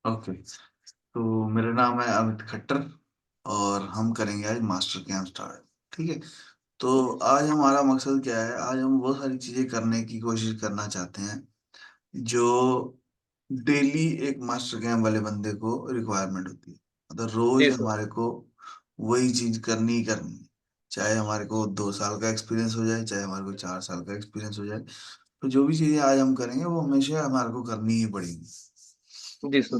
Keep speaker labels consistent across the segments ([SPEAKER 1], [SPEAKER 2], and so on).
[SPEAKER 1] Okay, तो मेरा नाम है अमित खट्टर और हम करेंगे आज मास्टर कैम स्टार्ट। ठीक है, तो आज हमारा मकसद क्या है? आज हम वो सारी चीजें करने की कोशिश करना चाहते हैं जो डेली एक मास्टर कैम वाले बंदे को रिक्वायरमेंट होती है। मतलब रोज
[SPEAKER 2] जी सर।
[SPEAKER 1] हमारे को वही चीज करनी ही करनी है, चाहे हमारे को 2 साल का एक्सपीरियंस हो जाए, चाहे हमारे को 4 साल का एक्सपीरियंस हो जाए। तो जो भी चीजें आज हम करेंगे वो हमेशा हमारे को करनी ही पड़ेगी।
[SPEAKER 2] जी सर।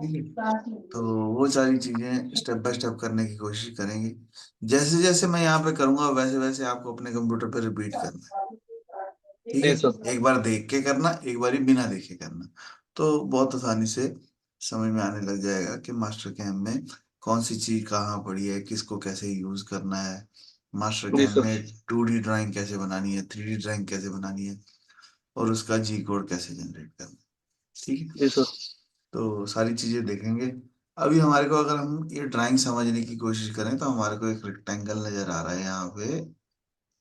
[SPEAKER 1] ठीक है, तो वो सारी चीजें स्टेप बाय स्टेप करने की कोशिश करेंगे। जैसे जैसे मैं यहाँ पे करूंगा वैसे वैसे आपको अपने कंप्यूटर पे रिपीट करना है। ठीक है,
[SPEAKER 2] जी सर।
[SPEAKER 1] एक बार देख के करना, एक बार ही बिना देखे करना। तो बहुत आसानी से समझ में आने लग जाएगा कि मास्टर कैम में कौन सी चीज कहाँ पड़ी है, किसको कैसे यूज करना है। मास्टर
[SPEAKER 2] जी
[SPEAKER 1] कैम
[SPEAKER 2] सर।
[SPEAKER 1] में 2D ड्राइंग कैसे बनानी है, 3D ड्राइंग कैसे बनानी है, और उसका जी कोड कैसे जनरेट करना है। ठीक है,
[SPEAKER 2] जी सर।
[SPEAKER 1] तो सारी चीजें देखेंगे। अभी हमारे को अगर हम ये ड्राइंग समझने की कोशिश करें तो हमारे को एक रेक्टेंगल नजर आ रहा है यहाँ पे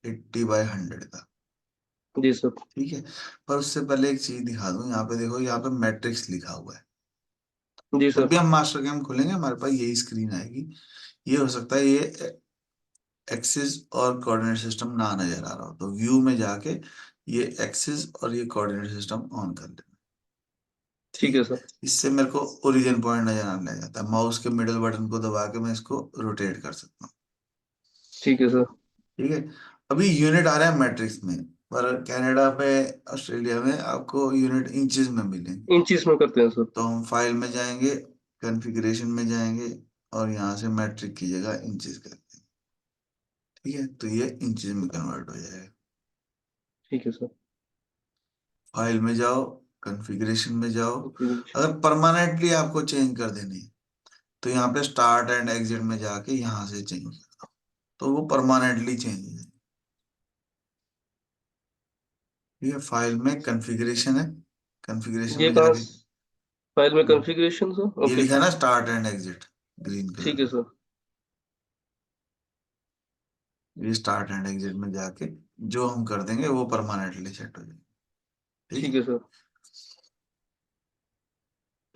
[SPEAKER 1] 80/100 का।
[SPEAKER 2] जी सर।
[SPEAKER 1] ठीक है, पर उससे पहले एक चीज दिखा दूं, यहाँ पे देखो, यहाँ पे मैट्रिक्स लिखा हुआ है।
[SPEAKER 2] जी
[SPEAKER 1] जब
[SPEAKER 2] सर।
[SPEAKER 1] भी हम मास्टर कैम खोलेंगे हमारे पास यही स्क्रीन आएगी। ये हो सकता है ये एक्सिस और कोऑर्डिनेट सिस्टम ना नजर आ रहा हो, तो व्यू में जाके ये एक्सिस और ये कोऑर्डिनेट सिस्टम ऑन कर लेना। ठीक
[SPEAKER 2] ठीक
[SPEAKER 1] है,
[SPEAKER 2] है सर।
[SPEAKER 1] इससे मेरे को ओरिजिन पॉइंट नजर आने लग जाता है। माउस के मिडिल बटन को दबा के मैं इसको रोटेट कर सकता हूँ।
[SPEAKER 2] ठीक है सर।
[SPEAKER 1] ठीक है, अभी यूनिट आ रहा है मैट्रिक्स में, पर कनाडा पे, ऑस्ट्रेलिया में आपको यूनिट इंचेस में मिलेंगे।
[SPEAKER 2] इंचीज में करते हैं सर।
[SPEAKER 1] तो हम फाइल में जाएंगे, कॉन्फ़िगरेशन में जाएंगे और यहाँ से मैट्रिक की जगह इंचेस कर देंगे। ठीक है, तो ये इंचेस में कन्वर्ट हो जाएगा।
[SPEAKER 2] ठीक है सर।
[SPEAKER 1] फाइल में जाओ, कॉन्फ़िगरेशन में जाओ।
[SPEAKER 2] ओके।
[SPEAKER 1] अगर परमानेंटली आपको चेंज कर देनी है तो यहाँ पे स्टार्ट एंड एग्जिट में जाके यहाँ से चेंज कर दो, तो वो परमानेंटली चेंज हो जाएगी। ठीक है, फाइल में कॉन्फ़िगरेशन है, कॉन्फ़िगरेशन
[SPEAKER 2] ये
[SPEAKER 1] में
[SPEAKER 2] कहाँ
[SPEAKER 1] जाके
[SPEAKER 2] फाइल में कॉन्फ़िगरेशन सर?
[SPEAKER 1] ये
[SPEAKER 2] ओके।
[SPEAKER 1] लिखा है ना start and exit, green colour
[SPEAKER 2] ठीक है
[SPEAKER 1] में।
[SPEAKER 2] सर।
[SPEAKER 1] ये स्टार्ट एंड एग्जिट में जाके जो हम कर देंगे वो परमानेंटली सेट हो जाएगा। ठीक
[SPEAKER 2] ठीक
[SPEAKER 1] है,
[SPEAKER 2] है सर।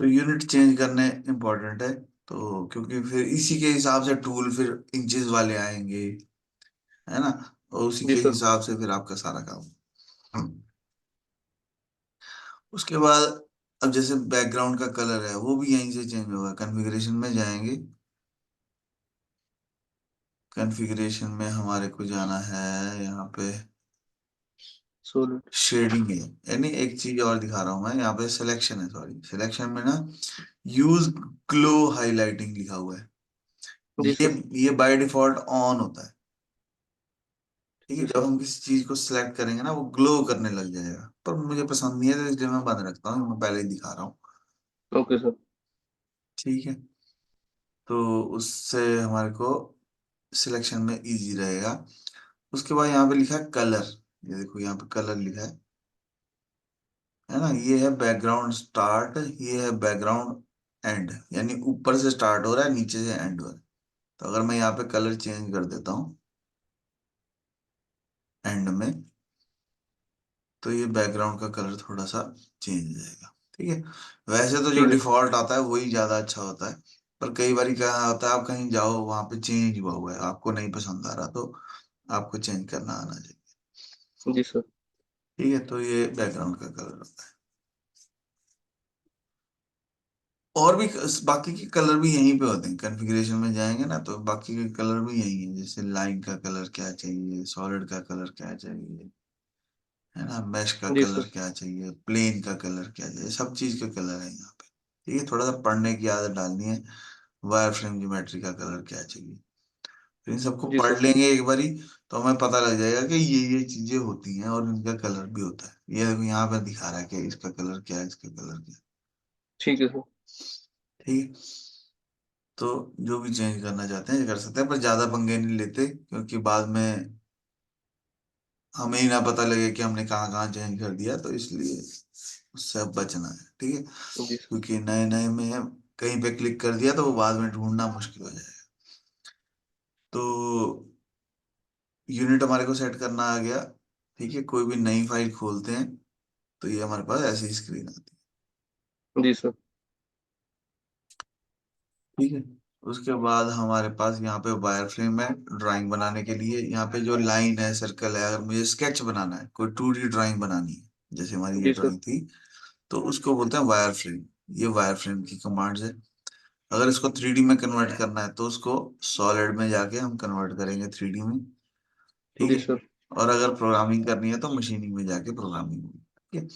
[SPEAKER 1] तो यूनिट चेंज करने इंपॉर्टेंट है, तो क्योंकि फिर इसी के हिसाब से टूल फिर इंचेस वाले आएंगे, है ना, और उसी
[SPEAKER 2] जी
[SPEAKER 1] के
[SPEAKER 2] सर।
[SPEAKER 1] हिसाब से फिर आपका सारा काम। उसके बाद अब जैसे बैकग्राउंड का कलर है वो भी यहीं से चेंज होगा। कॉन्फ़िगरेशन में जाएंगे, कॉन्फ़िगरेशन में हमारे को जाना है यहाँ पे
[SPEAKER 2] सॉलिड।
[SPEAKER 1] शेडिंग है। यानी एक चीज और दिखा रहा हूँ मैं, यहाँ पे सिलेक्शन है, सॉरी, सिलेक्शन में ना यूज ग्लो हाईलाइटिंग लिखा हुआ है।
[SPEAKER 2] जी
[SPEAKER 1] ये
[SPEAKER 2] सर।
[SPEAKER 1] ये बाय डिफॉल्ट ऑन होता है। ठीक
[SPEAKER 2] ठीक
[SPEAKER 1] है,
[SPEAKER 2] है
[SPEAKER 1] जब
[SPEAKER 2] सर।
[SPEAKER 1] हम किसी चीज को सिलेक्ट करेंगे ना वो ग्लो करने लग जाएगा, पर मुझे पसंद नहीं है तो इसलिए मैं बंद रखता हूँ, मैं पहले ही दिखा रहा हूँ।
[SPEAKER 2] Okay sir.
[SPEAKER 1] ठीक है, तो उससे हमारे को सिलेक्शन में इजी रहेगा। उसके बाद यहाँ पे लिखा है कलर, ये देखो यहाँ पे कलर लिखा है ना, ये है बैकग्राउंड स्टार्ट, ये है बैकग्राउंड एंड, यानी ऊपर से स्टार्ट हो रहा है नीचे से एंड हो रहा है। तो अगर मैं यहाँ पे कलर चेंज कर देता हूँ एंड में, तो ये बैकग्राउंड का कलर थोड़ा सा चेंज हो जाएगा। ठीक है, वैसे तो जो
[SPEAKER 2] ठीक है सर।
[SPEAKER 1] डिफॉल्ट आता है वही ज्यादा अच्छा होता है, पर कई बार क्या होता है, आप कहीं जाओ वहां पे चेंज हुआ हुआ है, आपको नहीं पसंद आ रहा, तो आपको चेंज करना आना चाहिए।
[SPEAKER 2] जी सर।
[SPEAKER 1] ठीक है, तो ये बैकग्राउंड का कलर होता है। और भी बाकी के कलर भी यहीं पे होते हैं, कॉन्फ़िगरेशन में जाएंगे ना तो बाकी के कलर भी यही है। जैसे लाइन का कलर क्या चाहिए, सॉलिड का कलर क्या चाहिए, है ना, मैश का
[SPEAKER 2] जी
[SPEAKER 1] कलर
[SPEAKER 2] सर।
[SPEAKER 1] क्या चाहिए, प्लेन का कलर क्या चाहिए, सब चीज का कलर है यहाँ पे। ठीक है, थोड़ा सा पढ़ने की आदत डालनी है। वायर फ्रेम ज्योमेट्री का कलर क्या चाहिए, तो इन सबको
[SPEAKER 2] जी
[SPEAKER 1] पढ़
[SPEAKER 2] सर।
[SPEAKER 1] लेंगे एक बारी, तो हमें पता लग जाएगा कि ये चीजें होती हैं और इनका कलर भी होता है। ये देखो यहाँ पे दिखा रहा है कि इसका कलर क्या है, इसका कलर क्या है।
[SPEAKER 2] ठीक है सर।
[SPEAKER 1] ठीक है, तो जो भी चेंज करना चाहते हैं ये कर सकते हैं, पर ज्यादा पंगे नहीं लेते, क्योंकि बाद में हमें ही ना पता लगे कि हमने कहाँ कहाँ चेंज कर दिया, तो इसलिए उससे अब बचना है। ठीक है,
[SPEAKER 2] जी सर।
[SPEAKER 1] क्योंकि नए नए में कहीं पे क्लिक कर दिया तो वो बाद में ढूंढना मुश्किल हो जाएगा। तो यूनिट हमारे को सेट करना आ गया। ठीक है, कोई भी नई फाइल खोलते हैं तो ये हमारे पास ऐसी स्क्रीन आती
[SPEAKER 2] जी सर।
[SPEAKER 1] ठीक है। उसके बाद हमारे पास यहाँ पे वायर फ्रेम है ड्राइंग बनाने के लिए। यहाँ पे जो लाइन है, सर्कल है, अगर मुझे स्केच बनाना है, कोई 2D ड्राइंग बनानी है, जैसे हमारी ये
[SPEAKER 2] जी सर।
[SPEAKER 1] ड्राइंग थी, तो उसको बोलते हैं वायर फ्रेम। ये वायर फ्रेम की कमांड्स है। अगर इसको 3D में कन्वर्ट करना है तो उसको सॉलिड में जाके हम कन्वर्ट करेंगे 3D में। ठीक
[SPEAKER 2] जी
[SPEAKER 1] है।
[SPEAKER 2] सर।
[SPEAKER 1] और अगर प्रोग्रामिंग करनी है तो मशीनिंग में जाके प्रोग्रामिंग में। ठीक है।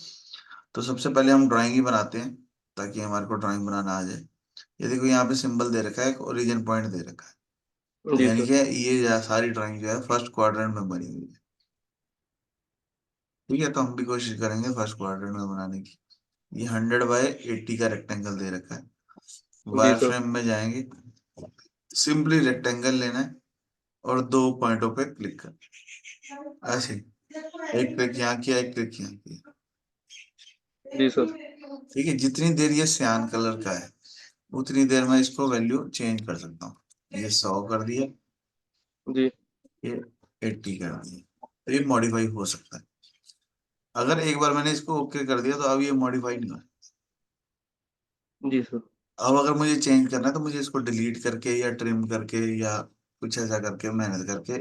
[SPEAKER 1] तो सबसे पहले हम ड्राइंग ही बनाते हैं ताकि हमारे को ड्राइंग बनाना आ जाए। ये देखो यहाँ पे सिंबल दे रखा है, एक ओरिजिन पॉइंट दे रखा है,
[SPEAKER 2] जी
[SPEAKER 1] यानी
[SPEAKER 2] सर।
[SPEAKER 1] कि ये सारी ड्राइंग जो है फर्स्ट क्वाड्रेंट में बनी हुई है। ठीक है। तो हम भी कोशिश करेंगे फर्स्ट क्वाड्रेंट में बनाने की। ये 100 बाय 80 का रेक्टेंगल दे रखा है।
[SPEAKER 2] जी
[SPEAKER 1] वायर
[SPEAKER 2] सर।
[SPEAKER 1] फ्रेम में जाएंगे, सिंपली रेक्टेंगल लेना है और दो पॉइंटों पे क्लिक करना है। ऐसे एक क्लिक यहाँ किया, एक क्लिक यहाँ किया।
[SPEAKER 2] जी सर।
[SPEAKER 1] ठीक है। जितनी देर ये सियान कलर का है उतनी देर में इसको वैल्यू चेंज कर सकता हूँ। ये 100 कर दिया,
[SPEAKER 2] जी।
[SPEAKER 1] ये 80 कर दिया, तो ये मॉडिफाई हो सकता है। अगर एक बार मैंने इसको ओके कर दिया तो अब ये मॉडिफाई नहीं होगा।
[SPEAKER 2] जी सर।
[SPEAKER 1] अब अगर मुझे चेंज करना है तो मुझे इसको डिलीट करके या ट्रिम करके या कुछ ऐसा करके मेहनत करके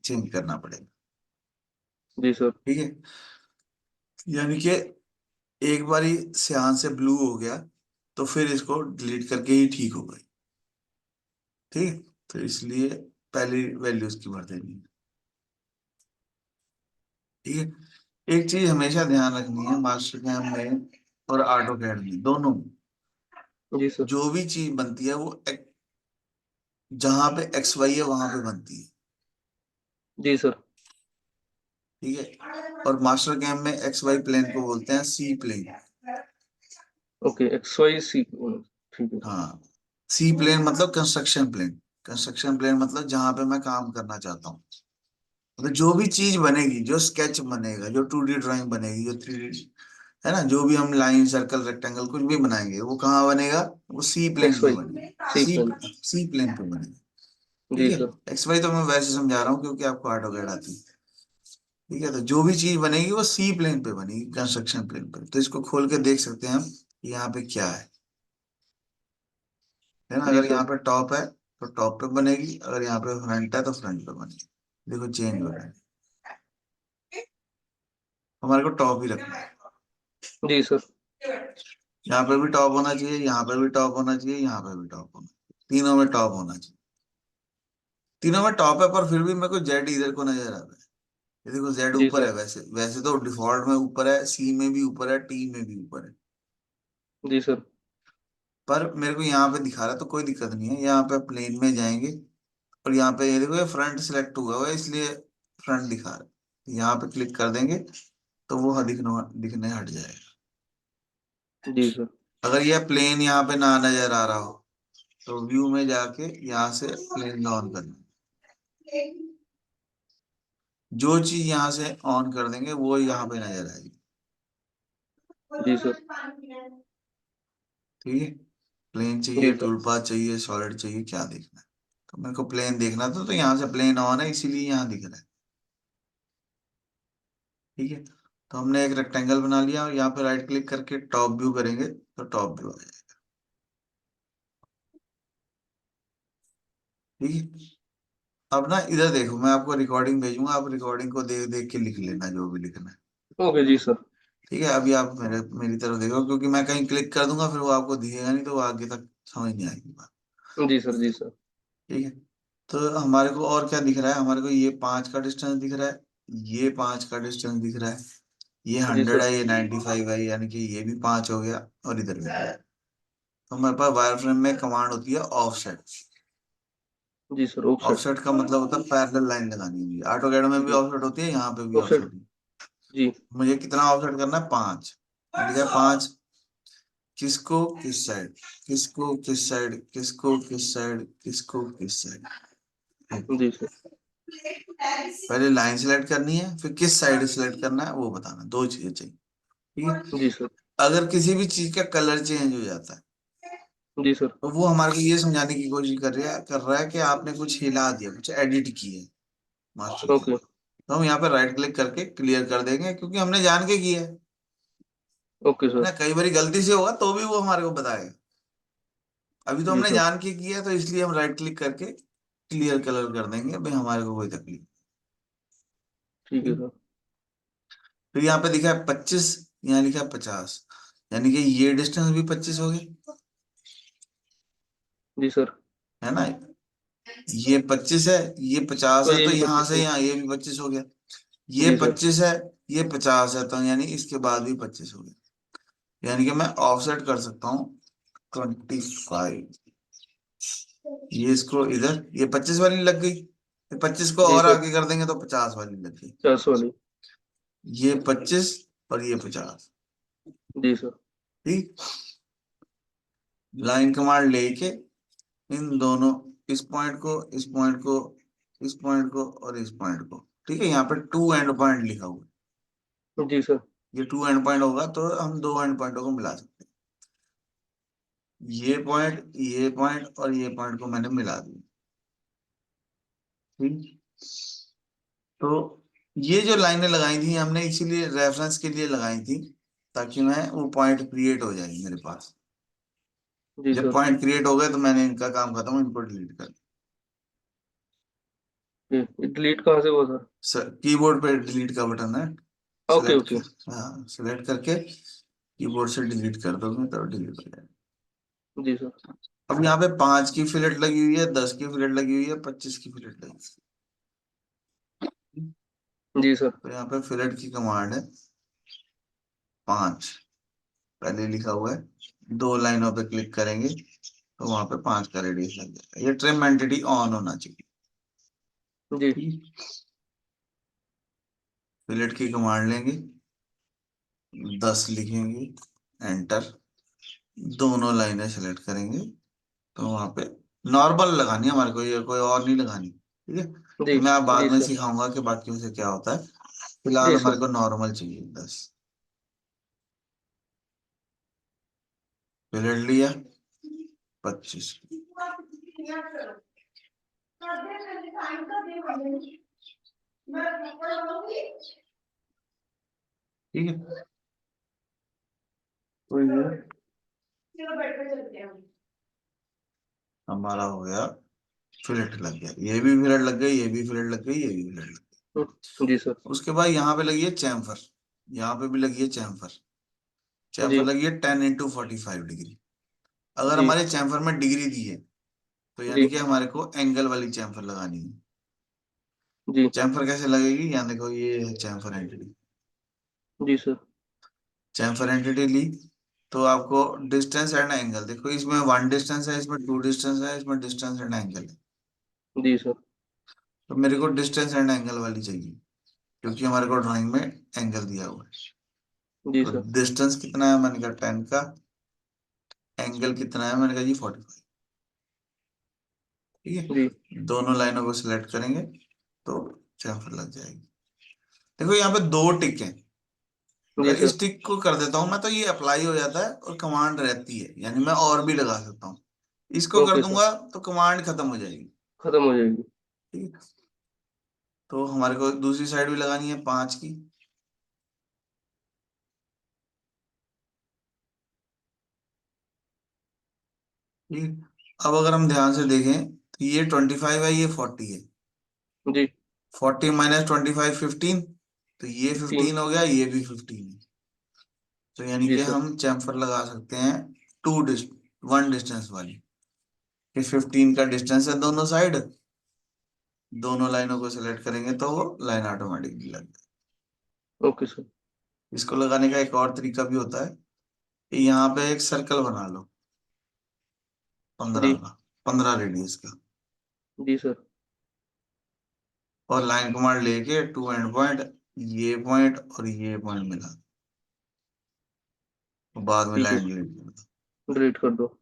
[SPEAKER 1] चेंज करना पड़ेगा।
[SPEAKER 2] जी सर।
[SPEAKER 1] ठीक है। यानी कि एक बार ही सियान से ब्लू हो गया तो फिर इसको डिलीट करके ही ठीक हो गई। ठीक है। तो इसलिए पहली वैल्यू उसकी भर देनी है। ठीक है। एक चीज हमेशा ध्यान रखनी है मास्टर कैम में और ऑटो कैड में, दोनों में,
[SPEAKER 2] जी सर।
[SPEAKER 1] जो भी चीज बनती है वो जहां पे एक्स वाई है वहां पे बनती है।
[SPEAKER 2] जी सर।
[SPEAKER 1] ठीक है। और मास्टर कैम में एक्स वाई प्लेन को बोलते हैं C plane.
[SPEAKER 2] Okay, X Y C. ठीक है सर।
[SPEAKER 1] हाँ। सी प्लेन मतलब कंस्ट्रक्शन प्लेन। कंस्ट्रक्शन प्लेन मतलब जहां पे मैं काम करना चाहता हूँ। मतलब जो भी चीज बनेगी, जो स्केच बनेगा, जो 2D ड्राइंग बनेगी, जो 3D है ना, जो भी हम लाइन सर्कल रेक्टेंगल कुछ भी बनाएंगे वो कहाँ बनेगा? वो सी प्लेन
[SPEAKER 2] एक्स
[SPEAKER 1] पे
[SPEAKER 2] वाई
[SPEAKER 1] बनेगा।
[SPEAKER 2] सी
[SPEAKER 1] सी
[SPEAKER 2] प्लेन।
[SPEAKER 1] सी प्लेन पे बनेगा। ठीक
[SPEAKER 2] जी
[SPEAKER 1] है।
[SPEAKER 2] सर।
[SPEAKER 1] एक्स वाई तो मैं वैसे समझा रहा हूँ क्योंकि आपको ऑटोकैड आती है। ठीक है। तो जो भी चीज बनेगी वो सी प्लेन पे बनेगी, कंस्ट्रक्शन प्लेन पे। तो इसको खोल के देख सकते हैं हम कि यहाँ पे क्या है ना।
[SPEAKER 2] जी
[SPEAKER 1] अगर
[SPEAKER 2] सर।
[SPEAKER 1] यहाँ पे टॉप है तो टॉप पे बनेगी, अगर यहाँ पे फ्रंट है तो फ्रंट पे बनेगी। देखो चेंज हो रहा है। हमारे को टॉप ही रखना है।
[SPEAKER 2] जी सर।
[SPEAKER 1] यहाँ पे भी टॉप होना चाहिए, यहाँ पे भी टॉप होना चाहिए, यहाँ पे भी टॉप होना चाहिए, तीनों में टॉप होना चाहिए। तीनों में टॉप है पर फिर भी मेरे को जेड इधर को नजर आ रहा है। ये देखो जेड
[SPEAKER 2] जी
[SPEAKER 1] ऊपर
[SPEAKER 2] सर।
[SPEAKER 1] है, वैसे वैसे तो डिफॉल्ट में ऊपर है, सी में भी ऊपर है, टी में भी ऊपर है।
[SPEAKER 2] जी सर।
[SPEAKER 1] पर मेरे को यहाँ पे दिखा रहा है तो कोई दिक्कत नहीं है। यहाँ पे प्लेन में जाएंगे और यहाँ पे ये देखो ये फ्रंट सिलेक्ट हुआ हुआ है इसलिए फ्रंट दिखा रहा है। यहाँ पे क्लिक कर देंगे तो वो दिखने दिखने हट जाएगा।
[SPEAKER 2] जी सर।
[SPEAKER 1] अगर ये प्लेन यहाँ पे ना नजर आ रहा हो तो व्यू में जाके यहाँ से प्लेन ऑन करना। जो चीज यहाँ से ऑन कर देंगे वो यहाँ पे नजर आएगी।
[SPEAKER 2] जी सर।
[SPEAKER 1] ठीक है। प्लेन चाहिए,
[SPEAKER 2] जी सर।
[SPEAKER 1] टूल पाथ चाहिए, सॉलिड चाहिए, क्या देखना है? तो मेरे को प्लेन देखना था तो यहाँ से प्लेन ऑन है इसीलिए यहाँ दिख रहा है। ठीक है। तो हमने एक रेक्टेंगल बना लिया और यहाँ पे राइट क्लिक करके टॉप व्यू करेंगे तो टॉप व्यू आ जाएगा। ठीक है। अब ना इधर देखो, मैं आपको रिकॉर्डिंग भेजूंगा, आप रिकॉर्डिंग को देख देख के लिख लेना जो भी लिखना है।
[SPEAKER 2] ओके जी सर।
[SPEAKER 1] ठीक है। अभी आप मेरी तरफ देखो क्योंकि मैं कहीं क्लिक कर दूंगा फिर वो आपको दिखेगा नहीं तो वो आगे तक समझ नहीं आएगी बात।
[SPEAKER 2] जी सर। जी सर।
[SPEAKER 1] ठीक है। तो हमारे को और क्या दिख रहा है? हमारे को ये 5 का डिस्टेंस दिख रहा है, ये 5 का डिस्टेंस दिख रहा है, ये
[SPEAKER 2] जी
[SPEAKER 1] 100
[SPEAKER 2] सर।
[SPEAKER 1] है, ये 95 है, यानी कि ये भी 5 हो गया और इधर भी है। तो हमारे पास वायर फ्रेम में कमांड होती है ऑफसेट।
[SPEAKER 2] जी सर। ऑफसेट।
[SPEAKER 1] ऑफसेट का मतलब होता है पैरेलल लाइन लगानी हुई। ऑटोकैड में भी
[SPEAKER 2] जी।
[SPEAKER 1] ऑफसेट होती है, यहाँ पे भी
[SPEAKER 2] ऑफसेट।
[SPEAKER 1] ऑफसेट है।
[SPEAKER 2] जी।
[SPEAKER 1] मुझे कितना ऑफसेट करना है? 5। ठीक है। 5 किसको किस साइड, किसको किस साइड, किसको किस साइड, किसको किस साइड।
[SPEAKER 2] जी सर।
[SPEAKER 1] पहले लाइन सिलेक्ट करनी है फिर किस साइड सिलेक्ट करना है वो बताना, दो चीजें चाहिए। ठीक है।
[SPEAKER 2] जी सर।
[SPEAKER 1] अगर किसी भी चीज का कलर चेंज हो जाता है
[SPEAKER 2] जी सर।
[SPEAKER 1] तो वो हमारे को ये समझाने की कोशिश कर रहा है कि आपने कुछ हिला दिया, कुछ एडिट किया है मास्टर के।
[SPEAKER 2] ओके।
[SPEAKER 1] तो हम यहाँ पे राइट क्लिक करके क्लियर कर देंगे क्योंकि हमने जान के किया
[SPEAKER 2] ओके
[SPEAKER 1] है
[SPEAKER 2] सर।
[SPEAKER 1] ना। कई बार गलती से होगा तो भी वो हमारे को बताएगा। अभी तो
[SPEAKER 2] जी
[SPEAKER 1] हमने
[SPEAKER 2] सर।
[SPEAKER 1] जान के किया है, तो इसलिए हम राइट क्लिक करके क्लियर कलर कर देंगे भाई, हमारे को कोई तकलीफ
[SPEAKER 2] ठीक है
[SPEAKER 1] नहीं।
[SPEAKER 2] सर।
[SPEAKER 1] फिर यहाँ पे लिखा है 25, यहाँ लिखा है 50, यानी कि ये डिस्टेंस भी 25 हो गया,
[SPEAKER 2] जी सर।
[SPEAKER 1] है ना। ये 25 है, ये 50
[SPEAKER 2] तो
[SPEAKER 1] है,
[SPEAKER 2] ये
[SPEAKER 1] तो
[SPEAKER 2] भी
[SPEAKER 1] यहाँ
[SPEAKER 2] 25
[SPEAKER 1] से
[SPEAKER 2] हो।
[SPEAKER 1] यहाँ ये भी 25 हो गया। ये
[SPEAKER 2] जी सर।
[SPEAKER 1] 25 है, ये 50 है, तो यानी इसके बाद भी 25 हो गया। यानी कि मैं ऑफसेट कर सकता हूँ 25। ये इसको इधर, ये 25 वाली लग गई, 25 को
[SPEAKER 2] जी
[SPEAKER 1] और
[SPEAKER 2] सर।
[SPEAKER 1] आगे कर देंगे तो 50 वाली लग गई।
[SPEAKER 2] 50 वाली।
[SPEAKER 1] ये 25 और ये 50।
[SPEAKER 2] जी सर।
[SPEAKER 1] ठीक। लाइन कमांड लेके इन दोनों, इस पॉइंट को, इस पॉइंट को, इस पॉइंट को और इस पॉइंट को, ठीक है, यहाँ पे टू एंड पॉइंट लिखा हुआ है।
[SPEAKER 2] जी सर।
[SPEAKER 1] ये टू एंड पॉइंट होगा तो हम दो एंड पॉइंटों को मिला सकते हैं। ये पॉइंट और ये पॉइंट को मैंने मिला दिया। ठीक। तो ये जो लाइनें लगाई थी हमने इसीलिए रेफरेंस के लिए लगाई थी, ताकि मैं वो पॉइंट क्रिएट हो जाए मेरे पास।
[SPEAKER 2] जी
[SPEAKER 1] जब
[SPEAKER 2] सर।
[SPEAKER 1] पॉइंट क्रिएट हो गए तो मैंने इनका काम खत्म, इनको डिलीट कर
[SPEAKER 2] ये डिलीट कहाँ से हुआ सर?
[SPEAKER 1] दिया। कीबोर्ड पे डिलीट का बटन है,
[SPEAKER 2] ओके
[SPEAKER 1] सिलेक्ट
[SPEAKER 2] ओके।
[SPEAKER 1] कर, हाँ सिलेक्ट करके कीबोर्ड से डिलीट कर दोगे तो डिलीट हो जाएगा।
[SPEAKER 2] जी सर।
[SPEAKER 1] अब यहाँ पे 5 की फिलेट लगी हुई है, 10 की फिलेट लगी हुई है, 25 की फिलेट लगी हुई है।
[SPEAKER 2] जी सर।
[SPEAKER 1] तो यहाँ पे फिलेट की कमांड है 5, पहले लिखा हुआ है, दो लाइनों पे क्लिक करेंगे तो वहां पे 5 का रेडियस लग जाएगा। ये ट्रिम एंटिटी ऑन होना चाहिए।
[SPEAKER 2] जी।
[SPEAKER 1] ठीक। फिलेट की कमांड लेंगे, 10 लिखेंगे, एंटर, दोनों लाइनें सेलेक्ट करेंगे, तो वहां पे नॉर्मल लगानी है हमारे को, ये कोई और नहीं लगानी, ठीक है।
[SPEAKER 2] जी।
[SPEAKER 1] ये मैं आप
[SPEAKER 2] जी
[SPEAKER 1] बाद में
[SPEAKER 2] सर।
[SPEAKER 1] सिखाऊंगा कि बाकियों से क्या होता है। फिलहाल
[SPEAKER 2] जी
[SPEAKER 1] हमारे
[SPEAKER 2] सर।
[SPEAKER 1] को नॉर्मल चाहिए 10। फिलेट लिया 25। ठीक है,
[SPEAKER 2] वही है।
[SPEAKER 1] हमारा हो गया, फिलेट लग गया, ये भी फिलेट लग गई, ये भी फिलेट लग गई, ये भी फिलेट लग गई।
[SPEAKER 2] जी सर।
[SPEAKER 1] उसके बाद यहाँ पे लगी है चैम्फर, यहाँ पे भी लगी है चैम्फर। चैम्फर
[SPEAKER 2] जी।
[SPEAKER 1] लगी है 10 × 45 डिग्री। अगर
[SPEAKER 2] जी।
[SPEAKER 1] हमारे चैम्फर में डिग्री दी है, तो यानी
[SPEAKER 2] जी।
[SPEAKER 1] कि हमारे को एंगल वाली चैम्फर लगानी है।
[SPEAKER 2] जी।
[SPEAKER 1] चैम्फर कैसे लगेगी, यहाँ देखो ये है चैम्फर एंटिटी।
[SPEAKER 2] जी सर।
[SPEAKER 1] चैम्फर एंटिटी ली, तो आपको डिस्टेंस एंड एंगल देखो, इसमें वन डिस्टेंस है, इसमें टू डिस्टेंस है, इसमें डिस्टेंस एंड एंगल है।
[SPEAKER 2] जी सर।
[SPEAKER 1] तो मेरे को डिस्टेंस एंड एंगल वाली चाहिए, क्योंकि हमारे को ड्राइंग में एंगल दिया हुआ है।
[SPEAKER 2] जी
[SPEAKER 1] तो
[SPEAKER 2] सर।
[SPEAKER 1] डिस्टेंस कितना है, मैंने कहा 10 का, एंगल कितना है, मैंने कहा जी 45। ठीक
[SPEAKER 2] जी।
[SPEAKER 1] है, दोनों लाइनों को सिलेक्ट करेंगे तो चैम्फर लग जाएगी। देखो यहाँ पे दो टिक हैं,
[SPEAKER 2] जी
[SPEAKER 1] अगर
[SPEAKER 2] सर।
[SPEAKER 1] इस टिक को कर देता हूं मैं तो ये अप्लाई हो जाता है और कमांड रहती है, यानी मैं और भी लगा सकता हूँ। इसको कर
[SPEAKER 2] ओके सर।
[SPEAKER 1] दूंगा तो कमांड खत्म हो जाएगी।
[SPEAKER 2] खत्म हो जाएगी।
[SPEAKER 1] ठीक है, तो हमारे को दूसरी साइड भी लगानी है 5 की। ठीक है, अब अगर हम ध्यान से देखें तो ये 25 है, ये 40 है।
[SPEAKER 2] जी।
[SPEAKER 1] 40 माइनस 25 15, तो ये
[SPEAKER 2] 3।
[SPEAKER 1] 15 हो गया, ये भी 15 है। तो यानी
[SPEAKER 2] जी
[SPEAKER 1] कि
[SPEAKER 2] सर।
[SPEAKER 1] हम चैम्फर लगा सकते हैं टू डिस्ट वन डिस्टेंस वाली। फिर 15 का डिस्टेंस है दोनों साइड, दोनों लाइनों को सिलेक्ट करेंगे तो वो लाइन ऑटोमेटिकली लग जाए।
[SPEAKER 2] Okay sir.
[SPEAKER 1] इसको लगाने का एक और तरीका भी होता है कि यहाँ पे एक सर्कल बना लो, 15
[SPEAKER 2] जी।
[SPEAKER 1] का, 15 रेडियस का,
[SPEAKER 2] जी सर।
[SPEAKER 1] और लाइन कमांड लेके टू एंड पॉइंट, ये पॉइंट और ये पॉइंट मिला दो, और बाद में
[SPEAKER 2] ठीक है।
[SPEAKER 1] लाइन डिलीट कर दो।
[SPEAKER 2] डिलीट कर दो।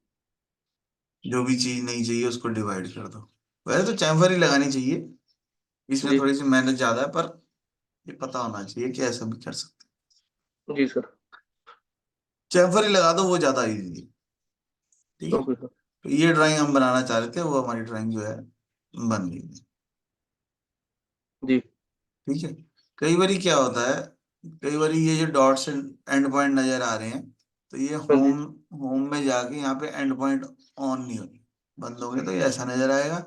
[SPEAKER 1] जो भी चीज नहीं चाहिए उसको डिवाइड कर दो। वैसे तो चैम्फर ही लगानी चाहिए, इसमें
[SPEAKER 2] जी।
[SPEAKER 1] थोड़ी सी मेहनत ज्यादा है, पर ये पता होना चाहिए कि ऐसा भी कर सकते हैं।
[SPEAKER 2] जी सर।
[SPEAKER 1] चैम्फर ही लगा दो, वो ज्यादा इजी है। ठीक है,
[SPEAKER 2] ओके सर।
[SPEAKER 1] तो ये ड्राइंग हम बनाना चाह रहे थे, वो हमारी ड्राइंग जो है बन गई है।
[SPEAKER 2] जी।
[SPEAKER 1] ठीक है, कई बारी क्या होता है, कई बारी ये जो डॉट्स एंड पॉइंट नजर आ रहे हैं, तो ये
[SPEAKER 2] हाँ जी।
[SPEAKER 1] होम होम में जाके यहाँ पे एंड पॉइंट ऑन नहीं होगी, बंद होंगे तो ये ऐसा नजर आएगा,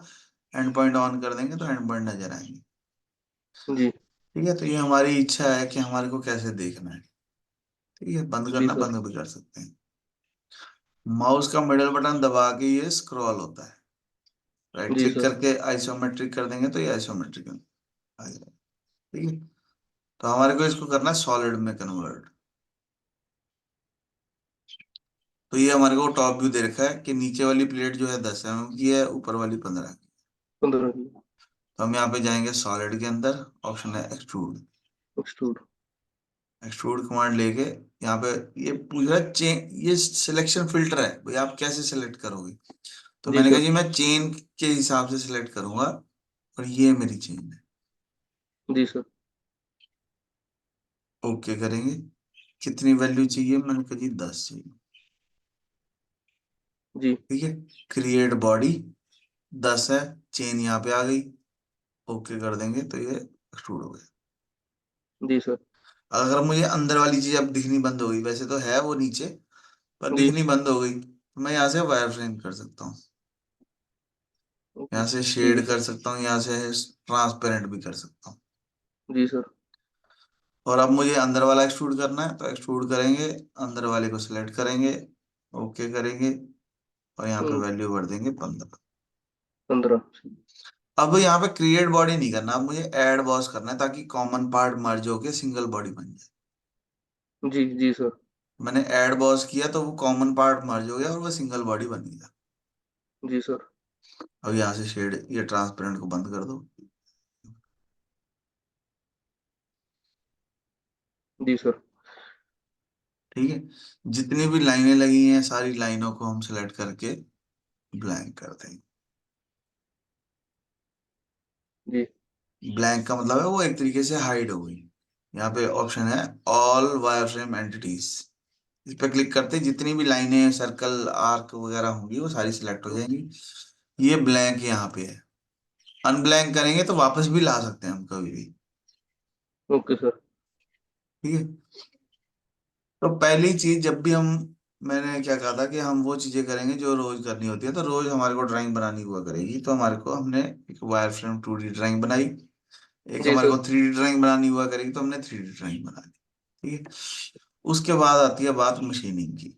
[SPEAKER 1] एंड पॉइंट ऑन कर देंगे तो एंड पॉइंट नजर आएंगे।
[SPEAKER 2] जी।
[SPEAKER 1] ठीक है, तो ये हमारी इच्छा है कि हमारे को कैसे देखना है। ठीक है, बंद
[SPEAKER 2] जी
[SPEAKER 1] करना,
[SPEAKER 2] सर।
[SPEAKER 1] बंद भी कर सकते हैं। माउस का मिडल बटन दबा के ये स्क्रॉल होता है, राइट
[SPEAKER 2] जी
[SPEAKER 1] क्लिक
[SPEAKER 2] सर।
[SPEAKER 1] करके आइसोमेट्रिक कर देंगे तो ये आइसोमेट्रिक आ जाएगा। ठीक है, तो हमारे को इसको करना है सॉलिड में कन्वर्ट। तो ये हमारे को टॉप व्यू दे रखा है कि नीचे वाली प्लेट जो है 10 mm की है, ऊपर वाली 15 की।
[SPEAKER 2] 15 की।
[SPEAKER 1] तो हम यहाँ पे जाएंगे सॉलिड के अंदर, ऑप्शन है एक्सट्रूड।
[SPEAKER 2] एक्सट्रूड।
[SPEAKER 1] एक्सट्रूड कमांड लेके यहाँ पे ये पूछ रहा है चेन, ये सिलेक्शन फिल्टर है भाई, आप कैसे सिलेक्ट करोगे। तो
[SPEAKER 2] जी
[SPEAKER 1] मैंने कहा
[SPEAKER 2] सर।
[SPEAKER 1] जी मैं चेन के हिसाब से सिलेक्ट करूंगा, और ये मेरी चेन है।
[SPEAKER 2] जी सर।
[SPEAKER 1] ओके करेंगे, कितनी वैल्यू चाहिए, मैंने कहा जी 10 चाहिए।
[SPEAKER 2] जी।
[SPEAKER 1] ठीक है, क्रिएट बॉडी 10 है, चेन यहाँ पे आ गई। ओके कर देंगे तो ये एक्सट्रूड हो गया।
[SPEAKER 2] जी सर।
[SPEAKER 1] अगर मुझे अंदर वाली चीज अब दिखनी बंद हो गई, वैसे तो है वो नीचे, पर
[SPEAKER 2] जी।
[SPEAKER 1] दिखनी बंद हो गई, तो मैं यहाँ से वायर फ्रेम कर सकता हूँ,
[SPEAKER 2] ओके
[SPEAKER 1] यहाँ से
[SPEAKER 2] ठीक है
[SPEAKER 1] शेड
[SPEAKER 2] सर।
[SPEAKER 1] कर सकता हूँ, यहाँ से ट्रांसपेरेंट भी कर सकता हूँ।
[SPEAKER 2] जी सर।
[SPEAKER 1] और अब मुझे अंदर वाला एक्सट्रूड करना है तो एक्सट्रूड करेंगे, अंदर वाले को सिलेक्ट करेंगे, ओके करेंगे, और यहाँ पे वैल्यू भर देंगे 15।
[SPEAKER 2] 15।
[SPEAKER 1] अब यहाँ पे क्रिएट बॉडी नहीं करना, अब मुझे ऐड बॉस करना है ताकि कॉमन पार्ट मर्ज होके सिंगल बॉडी बन जाए।
[SPEAKER 2] जी। जी सर।
[SPEAKER 1] मैंने ऐड बॉस किया तो वो कॉमन पार्ट मर्ज हो गया और वो सिंगल बॉडी बन गया।
[SPEAKER 2] जी सर।
[SPEAKER 1] अब यहाँ से शेड ये ट्रांसपेरेंट को बंद कर दो।
[SPEAKER 2] जी सर।
[SPEAKER 1] ठीक है, जितनी भी लाइनें लगी हैं सारी लाइनों को हम सिलेक्ट करके ब्लैंक कर देंगे।
[SPEAKER 2] जी।
[SPEAKER 1] ब्लैंक का मतलब है वो एक तरीके से हाइड हो गई। यहाँ पे ऑप्शन है ऑल वायरफ्रेम एंटिटीज, इस पे क्लिक करते ही जितनी भी लाइनें सर्कल आर्क वगैरह होंगी वो सारी सिलेक्ट हो जाएंगी। ये ब्लैंक यहाँ पे है, अनब्लैंक करेंगे तो वापस भी ला सकते हैं हम कभी भी।
[SPEAKER 2] Okay sir.
[SPEAKER 1] ठीक है, तो पहली चीज जब भी हम, मैंने क्या कहा था कि हम वो चीजें करेंगे जो रोज करनी होती है, तो रोज हमारे को ड्राइंग बनानी हुआ करेगी, तो हमारे को हमने एक वायर फ्रेम 2D ड्राइंग बनाई, एक
[SPEAKER 2] जी
[SPEAKER 1] हमारे
[SPEAKER 2] सर।
[SPEAKER 1] को 3D ड्राइंग बनानी हुआ करेगी, तो हमने 3D ड्राइंग बना ली। ठीक है, उसके बाद आती है बात मशीनिंग की।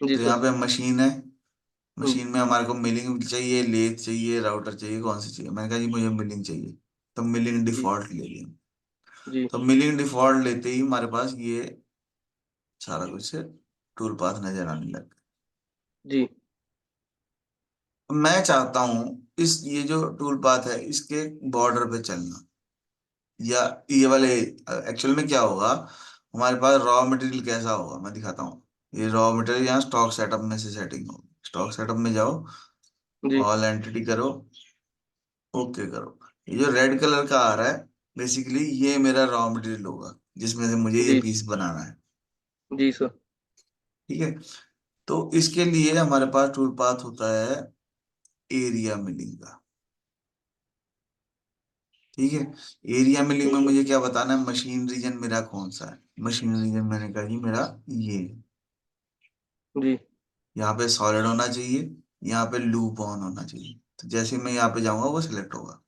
[SPEAKER 2] जी
[SPEAKER 1] तो यहाँ
[SPEAKER 2] सर।
[SPEAKER 1] पे मशीन है,
[SPEAKER 2] हम्म।
[SPEAKER 1] मशीन में हमारे को मिलिंग चाहिए, लेथ चाहिए, राउटर चाहिए, कौन सी चाहिए, मैंने कहा जी मुझे मिलिंग चाहिए, तो मिलिंग
[SPEAKER 2] जी।
[SPEAKER 1] डिफॉल्ट ले लिया।
[SPEAKER 2] जी।
[SPEAKER 1] तो मिलिंग डिफॉल्ट लेते ही हमारे पास ये सारा कुछ टूल पाथ नजर आने लग गया।
[SPEAKER 2] जी।
[SPEAKER 1] मैं चाहता हूं इस ये जो टूल पाथ है इसके बॉर्डर पे चलना, या ये वाले, एक्चुअल में क्या होगा, हमारे पास रॉ मटेरियल कैसा होगा मैं दिखाता हूँ। ये रॉ मटेरियल यहाँ स्टॉक सेटअप में से सेटिंग होगी, स्टॉक सेटअप में जाओ,
[SPEAKER 2] जी।
[SPEAKER 1] ऑल एंटिटी करो, ओके करो। ये जो रेड कलर का आ रहा है, बेसिकली ये मेरा रॉ मटेरियल होगा जिसमें से मुझे ये
[SPEAKER 2] जी।
[SPEAKER 1] पीस बनाना है।
[SPEAKER 2] जी सर।
[SPEAKER 1] ठीक है, तो इसके लिए हमारे पास टूल पाथ होता है एरिया मिलिंग का। ठीक है, एरिया मिलिंग में
[SPEAKER 2] ओके।
[SPEAKER 1] मुझे क्या बताना है, मशीन रीजन मेरा कौन सा है। मशीन रीजन मैंने कहा जी मेरा ये है।
[SPEAKER 2] जी।
[SPEAKER 1] यहाँ पे सॉलिड होना चाहिए, यहाँ पे लूप ऑन होना चाहिए, तो जैसे ही मैं यहाँ पे जाऊंगा वो सिलेक्ट होगा।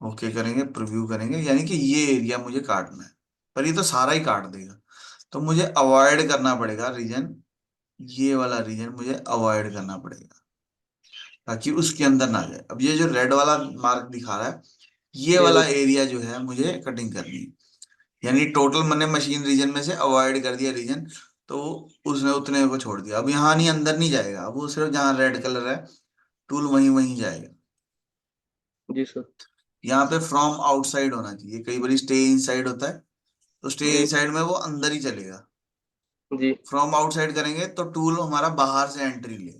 [SPEAKER 1] ओके करेंगे, प्रीव्यू करेंगे, यानी कि ये एरिया मुझे काटना है, पर ये तो सारा ही काट देगा, तो मुझे अवॉइड करना पड़ेगा रीजन, ये वाला रीजन मुझे अवॉइड करना पड़ेगा ताकि उसके अंदर ना जाए। अब ये जो रेड वाला मार्क दिखा रहा है, ये
[SPEAKER 2] जी
[SPEAKER 1] वाला
[SPEAKER 2] सर।
[SPEAKER 1] एरिया जो है मुझे कटिंग करनी है, यानी टोटल मैंने मशीन रीजन में से अवॉइड कर दिया रीजन, तो उसने उतने को छोड़ दिया। अब यहाँ नहीं, अंदर नहीं जाएगा, अब वो सिर्फ जहाँ रेड कलर है टूल वहीं वहीं जाएगा।
[SPEAKER 2] जी सर।
[SPEAKER 1] यहाँ पे फ्रॉम आउटसाइड होना चाहिए, कई बार स्टे इनसाइड होता है, तो स्टे
[SPEAKER 2] जी।
[SPEAKER 1] इनसाइड में वो अंदर ही चलेगा।
[SPEAKER 2] जी।
[SPEAKER 1] फ्रॉम आउटसाइड करेंगे तो टूल हमारा बाहर से एंट्री ले।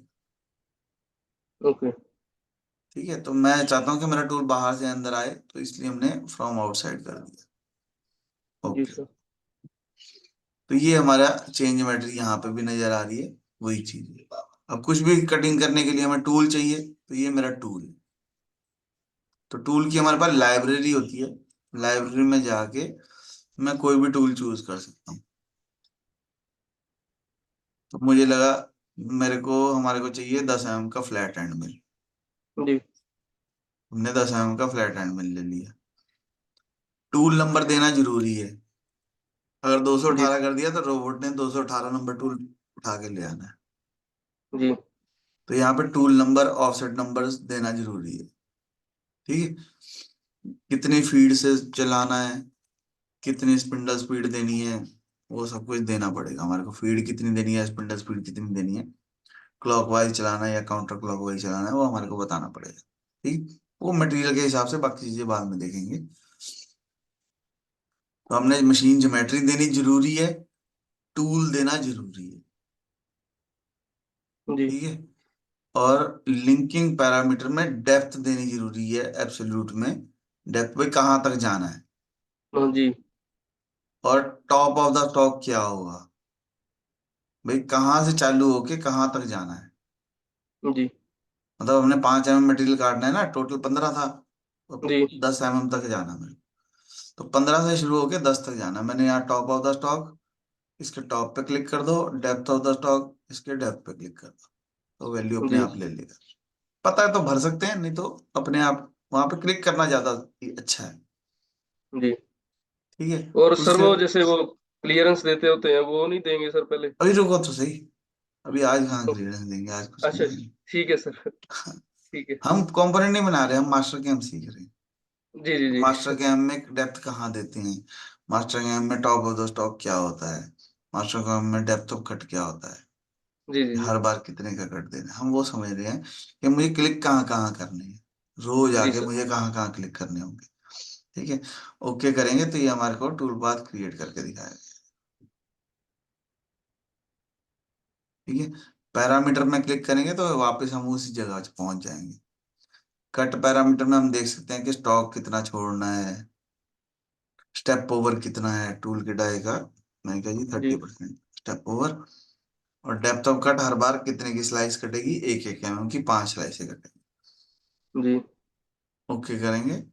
[SPEAKER 2] ओके।
[SPEAKER 1] ठीक है, तो मैं चाहता हूँ कि मेरा टूल बाहर से अंदर आए, तो इसलिए हमने फ्रॉम आउटसाइड कर दिया।
[SPEAKER 2] जी
[SPEAKER 1] ओके,
[SPEAKER 2] सर।
[SPEAKER 1] तो ये हमारा चेंज मैट्रिक यहाँ पे भी नजर आ रही है, वही चीज है। अब कुछ भी कटिंग करने के लिए हमें टूल चाहिए, तो ये मेरा टूल है। तो टूल की हमारे पास लाइब्रेरी होती है, लाइब्रेरी में जाके मैं कोई भी टूल चूज कर सकता हूँ। तो मुझे लगा हमारे को चाहिए 10 mm का फ्लैट एंड मिल।
[SPEAKER 2] जी
[SPEAKER 1] हमने 10 mm का फ्लैट एंड मिल ले लिया। टूल नंबर देना जरूरी है। अगर
[SPEAKER 2] जी
[SPEAKER 1] 218 कर दिया तो रोबोट ने 218 नंबर टूल उठा के ले आना है।
[SPEAKER 2] जी
[SPEAKER 1] तो यहाँ पे टूल नंबर ऑफसेट नंबर देना जरूरी है। ठीक है। कितनी फीड से चलाना है, कितनी स्पिंडल स्पीड देनी है, वो सब कुछ देना पड़ेगा हमारे को। फीड कितनी देनी है, स्पिंडल स्पीड कितनी देनी है, क्लॉकवाइज चलाना है या काउंटर क्लॉकवाइज चलाना है, वो हमारे को बताना पड़ेगा। ठीक। वो मटेरियल के हिसाब से बाकी चीजें बाद में देखेंगे। तो हमने मशीन ज्योमेट्री देनी जरूरी है, टूल देना जरूरी है।
[SPEAKER 2] जी
[SPEAKER 1] ठीक है। और लिंकिंग पैरामीटर में डेप्थ देनी जरूरी है, एब्सोल्यूट में डेप्थ पे कहाँ तक जाना है।
[SPEAKER 2] हाँ जी
[SPEAKER 1] और टॉप ऑफ द स्टॉक क्या होगा, भाई कहाँ से चालू होके कहाँ तक जाना है।
[SPEAKER 2] जी
[SPEAKER 1] मतलब हमने 5 mm मटेरियल काटना है ना, टोटल 15 था, तो
[SPEAKER 2] जी
[SPEAKER 1] 10 mm तक जाना है मेरे को। तो 15 से शुरू होके 10 तक जाना है। मैंने यहाँ टॉप ऑफ द स्टॉक, इसके टॉप पे क्लिक कर दो, डेप्थ ऑफ द स्टॉक इसके डेप्थ पे क्लिक कर दो, तो वैल्यू अपने
[SPEAKER 2] जी
[SPEAKER 1] आप ले लेगा। पता है तो भर सकते हैं, नहीं तो अपने आप वहां पे क्लिक करना ज्यादा अच्छा है।
[SPEAKER 2] जी।
[SPEAKER 1] ठीक है।
[SPEAKER 2] और सर
[SPEAKER 1] उसके
[SPEAKER 2] वो जैसे वो क्लियरेंस देते होते हैं, वो नहीं देंगे सर पहले?
[SPEAKER 1] अभी रुको तो सही, अभी आज कहाँ क्लियरेंस देंगे, आज कुछ नहीं
[SPEAKER 2] अच्छा
[SPEAKER 1] देंगे।
[SPEAKER 2] ठीक है सर, ठीक है।
[SPEAKER 1] हम कंपोनेंट नहीं बना रहे, हम मास्टर गेम सीख रहे हैं।
[SPEAKER 2] जी जी जी
[SPEAKER 1] मास्टर गेम में डेप्थ कहाँ देते हैं, मास्टर गेम में टॉप ऑफ द स्टॉक क्या होता है, मास्टर गेम में डेप्थ ऑफ कट क्या होता है,
[SPEAKER 2] जी जी जी
[SPEAKER 1] हर बार कितने का कट देना है, हम वो समझ रहे हैं कि मुझे क्लिक कहाँ कहाँ करने हैं, रोज
[SPEAKER 2] जी
[SPEAKER 1] आके
[SPEAKER 2] सर।
[SPEAKER 1] मुझे कहाँ कहाँ क्लिक करने होंगे। ठीक है। ओके करेंगे तो ये हमारे को टूल पाथ क्रिएट करके दिखाएगा। ठीक है। पैरामीटर में क्लिक करेंगे तो वापस हम उसी जगह पहुंच जाएंगे। कट पैरामीटर में हम देख सकते हैं कि स्टॉक कितना छोड़ना है, स्टेप ओवर कितना है टूल के डाई का। मैंने कहा जी
[SPEAKER 2] जी
[SPEAKER 1] 30% स्टेप ओवर। और डेप्थ ऑफ कट हर बार कितने की स्लाइस कटेगी, 1 1 mm की 5 स्लाइसें कटेगी।
[SPEAKER 2] जी
[SPEAKER 1] ओके करेंगे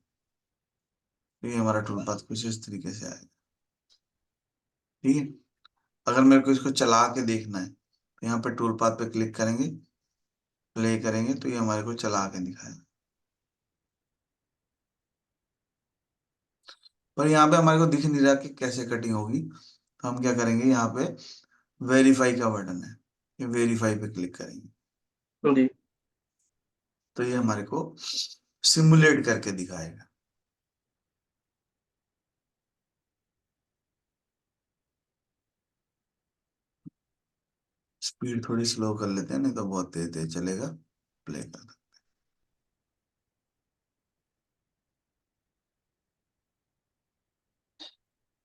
[SPEAKER 1] तो ये हमारा टूल पाथ कुछ इस तरीके से आएगा। ठीक है। अगर मेरे को इसको चला के देखना है तो यहाँ पे टूल पाथ पे क्लिक करेंगे, प्ले करेंगे तो ये हमारे को चला के दिखाएगा। पर यहाँ पे हमारे को दिख नहीं रहा कि कैसे कटिंग होगी, तो हम क्या करेंगे, यहाँ पे वेरीफाई का बटन है, ये वेरीफाई पे क्लिक करेंगे
[SPEAKER 2] जी
[SPEAKER 1] तो ये हमारे को सिमुलेट करके दिखाएगा। स्पीड थोड़ी स्लो कर लेते हैं, नहीं तो बहुत तेज तेज चलेगा। प्ले कर दो।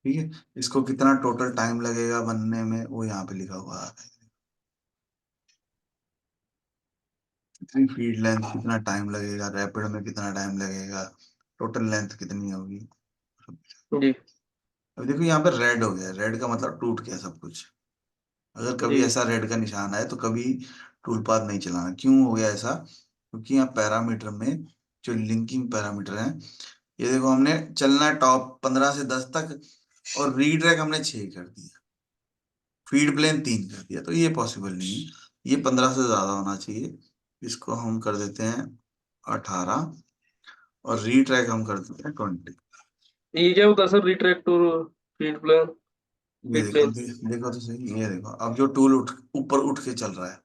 [SPEAKER 1] ठीक है। इसको कितना टोटल टाइम लगेगा बनने में वो यहाँ पे लिखा हुआ है। कितनी फीड लेंथ, कितना टाइम लगेगा, रैपिड में कितना टाइम लगेगा, टोटल लेंथ कितनी होगी।
[SPEAKER 2] जी
[SPEAKER 1] अब देखो यहाँ पे रेड हो गया, रेड का मतलब टूट गया सब कुछ। अगर कभी
[SPEAKER 2] जी
[SPEAKER 1] ऐसा रेड का निशान आए तो कभी टूल पाथ नहीं चलाना। क्यों हो गया ऐसा, क्योंकि यहाँ पैरामीटर में जो लिंकिंग पैरामीटर है, ये देखो हमने चलना है टॉप 15 से 10 तक, और रीट्रैक हमने 6 कर दिया, फीड प्लेन 3 कर दिया, तो ये पॉसिबल नहीं है। ये 15 से ज्यादा होना चाहिए। इसको हम कर देते हैं 18, और रीट्रैक हम कर देते हैं 20।
[SPEAKER 2] ये क्या होता है सर, रिट्रैक्ट और फीड प्लान,
[SPEAKER 1] ये
[SPEAKER 2] फीड
[SPEAKER 1] देखो
[SPEAKER 2] प्लेन?
[SPEAKER 1] देखो तो सही, ये देखो अब जो टूल ऊपर उठ के चल रहा है,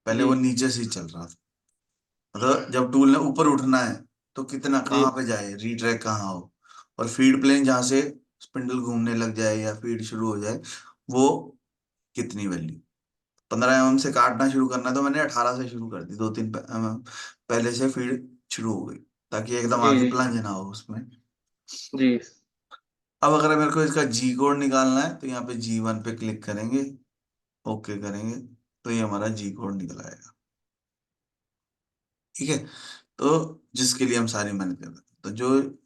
[SPEAKER 1] पहले
[SPEAKER 2] जी
[SPEAKER 1] वो नीचे से ही चल रहा था। मतलब जब टूल ने ऊपर उठना है तो कितना
[SPEAKER 2] जी
[SPEAKER 1] कहाँ पे जाए, रीट्रैक कहाँ हो, और फीड प्लेन जहाँ से स्पिंडल घूमने लग जाए या फीड शुरू हो जाए, वो कितनी वैल्यू। 15 mm से काटना शुरू करना है तो मैंने 18 से शुरू कर दी, 2 3 mm पहले से फीड शुरू हो गई, ताकि एकदम
[SPEAKER 2] जी
[SPEAKER 1] आगे
[SPEAKER 2] जी
[SPEAKER 1] प्लंज ना हो उसमें।
[SPEAKER 2] जी
[SPEAKER 1] अब अगर मेरे को इसका जी कोड निकालना है तो यहाँ पे G1 पे क्लिक करेंगे, ओके करेंगे तो ये हमारा जी कोड निकल आएगा। ठीक है। तो जिसके लिए हम सारी मेहनत कर रहे हैं, तो जो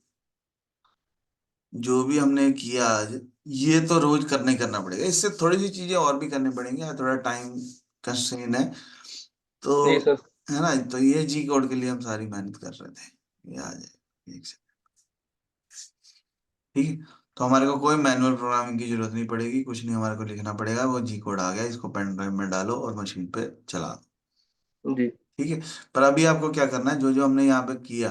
[SPEAKER 1] जो भी हमने किया आज, ये तो रोज करना ही करना पड़ेगा। इससे थोड़ी सी चीजें और भी करनी पड़ेंगी, थोड़ा टाइम कंस्ट्रेन है तो,
[SPEAKER 2] जी सर।
[SPEAKER 1] है ना। तो ये जी कोड के लिए हम सारी मेहनत कर रहे थे, ये आ जाए एक से। ठीक है। तो हमारे को कोई मैनुअल प्रोग्रामिंग की जरूरत नहीं पड़ेगी, कुछ नहीं हमारे को लिखना पड़ेगा, वो जी कोड आ गया, इसको पेन ड्राइव में डालो और मशीन पे चला दो।
[SPEAKER 2] जी।
[SPEAKER 1] ठीक है। पर अभी आपको क्या करना है, जो जो हमने यहाँ पे किया,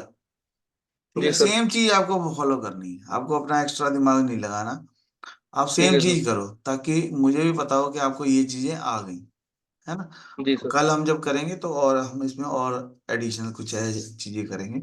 [SPEAKER 1] ठीक है,
[SPEAKER 2] जी सर।
[SPEAKER 1] सेम चीज आपको फॉलो करनी है, आपको अपना एक्स्ट्रा दिमाग नहीं लगाना। आप
[SPEAKER 2] ठीक
[SPEAKER 1] सेम
[SPEAKER 2] है सर।
[SPEAKER 1] चीज करो ताकि मुझे भी पता हो कि आपको ये चीजें आ गई, है ना।
[SPEAKER 2] जी
[SPEAKER 1] तो
[SPEAKER 2] सर।
[SPEAKER 1] कल हम जब करेंगे तो और हम इसमें और एडिशनल कुछ चीजें करेंगे।